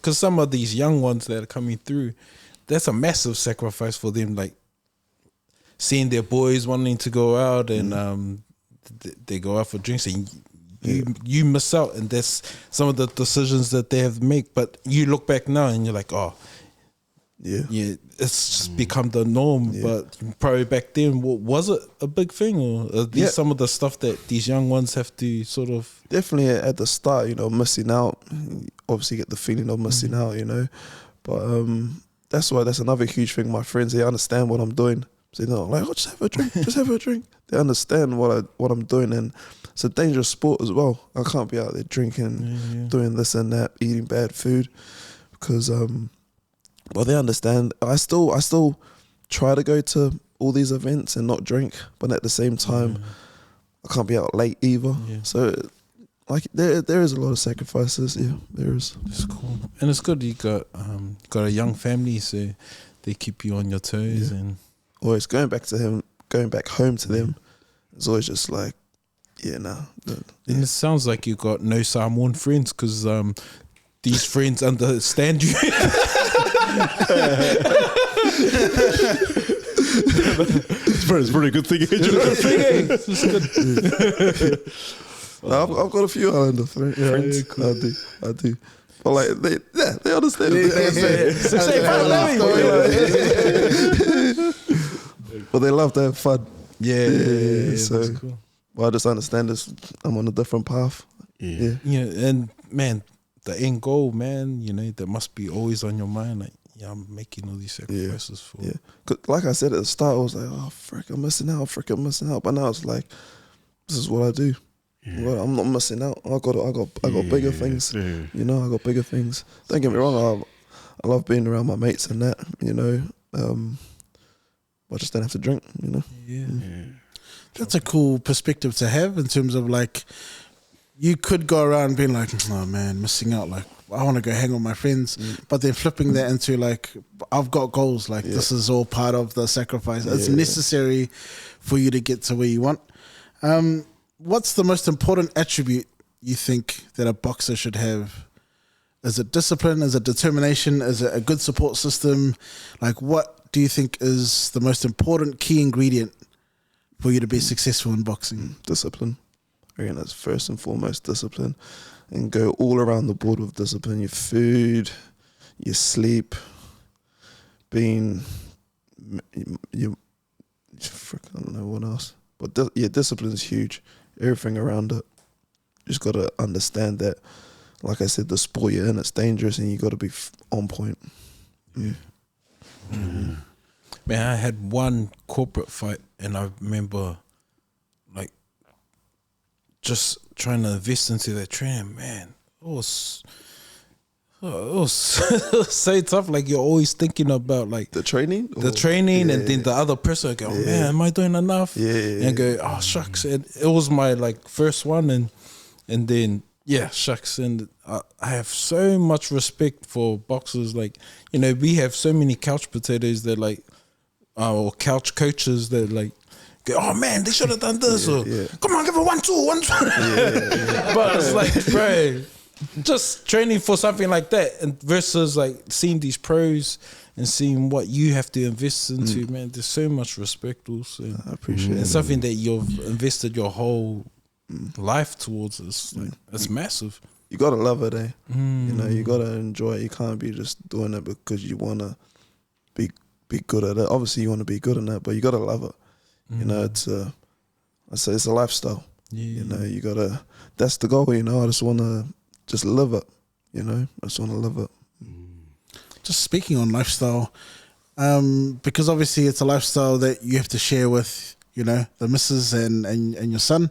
because some of these young ones that are coming through, that's a massive sacrifice for them. Like seeing their boys wanting to go out and they go out for drinks and you miss out, and that's some of the decisions that they have to make. But you look back now and you're like, oh, yeah, it's just become the norm. But probably back then, was it a big thing, or are these some of the stuff that these young ones have to sort of? Definitely at the start, you know, missing out. You obviously get the feeling of missing out, you know. But that's another huge thing. My friends, they understand what I'm doing. So they're not like, oh, just have a drink, just have a drink. They understand what I'm doing, and it's a dangerous sport as well. I can't be out there drinking, doing this and that, eating bad food, because well, they understand. I still try to go to all these events and not drink, but at the same time, I can't be out late either. So, like, there is a lot of sacrifices. Yeah, there is. It's cool, and it's good you got a young family, so they keep you on your toes and. Always going back home to them, it's always just like, And it sounds like you got no Samoan friends, because these friends understand you. It's pretty good thing. It's good. I've got a few Islander friends. Cool. I do. But like they understand. But they love to have fun. Yeah. So, that's cool. Well, I just understand this. I'm on a different path. Yeah. And man, the end goal, man. You know, that must be always on your mind. Like, I'm making all these sacrifices for. Yeah. 'Cause like I said at the start, I was like, oh frick, I'm missing out. But now it's like, this is what I do. Yeah. Well, I'm not missing out. I got bigger things. Yeah. You know, I got bigger things. Don't get me wrong. I love being around my mates and that. You know, I just don't have to drink. You know. Yeah. That's a cool perspective to have in terms of like, you could go around being like, oh man, missing out. Like, I want to go hang with my friends, but then flipping that into like, I've got goals. Like, this is all part of the sacrifice. It's necessary for you to get to where you want. What's the most important attribute you think that a boxer should have? Is it discipline? Is it determination? Is it a good support system? Like, what do you think is the most important key ingredient for you to be successful in boxing? Discipline. I reckon that's first and foremost, discipline. And go all around the board with discipline. Your food, your sleep, I don't know what else. But discipline is huge. Everything around it. You just got to understand that, like I said, the sport you're in, it's dangerous and you got to be on point. Yeah. Mm-hmm. Man, I had one corporate fight and I remember like just trying to invest into that training. Man, it was so tough. Like, you're always thinking about like the training, and then the other person go, man, am I doing enough? And go, oh shucks. And it was my like first one, and then shucks. And I have so much respect for boxers. Like, you know, we have so many couch potatoes that like, or couch coaches that like go, oh man, they should have done this, or come on, give it 1-2. But it's like, bro, just training for something like that, and versus like seeing these pros and seeing what you have to invest into, man, there's so much respect also. I appreciate it. It's something that you've invested your whole life towards. It's like, it's massive. You gotta love it, eh? You know, you gotta enjoy it. You can't be just doing it because you wanna be good at it. Obviously, you want to be good in it, but you gotta love it. You know, it's a lifestyle. You know, you gotta. That's the goal. You know, I just wanna just live it. You know, I just wanna live it. Just speaking on lifestyle, because obviously it's a lifestyle that you have to share with, you know, the missus and your son.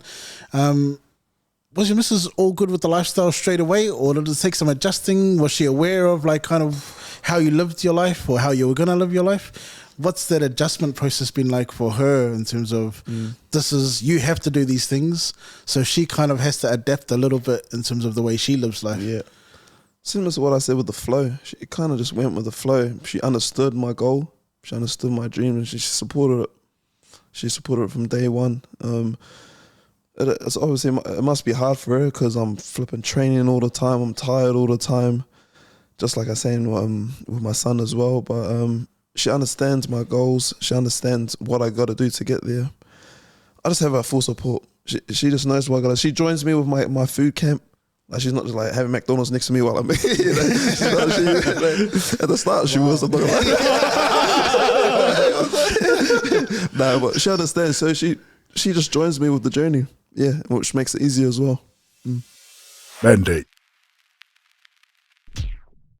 Was your missus all good with the lifestyle straight away, or did it take some adjusting? Was she aware of like kind of how you lived your life or how you were gonna live your life? What's that adjustment process been like for her in terms of this is, you have to do these things, so she kind of has to adapt a little bit in terms of the way she lives life? Yeah. Similar to what I said with the flow. She kind of just went with the flow. She understood my goal. She understood my dream, and she supported it. She supported it from day one. It's obviously, it must be hard for her because I'm flipping training all the time. I'm tired all the time. just like I was saying with my son as well. But she understands my goals. She understands what I got to do to get there. I just have her full support. She just knows what I got to. She joins me with my food camp. Like, she's not just like having McDonald's next to me while I'm at the start she was. I'm not gonna lie. Nah, but she understands. So she just joins me with the journey. Yeah, which makes it easier as well. Mandate.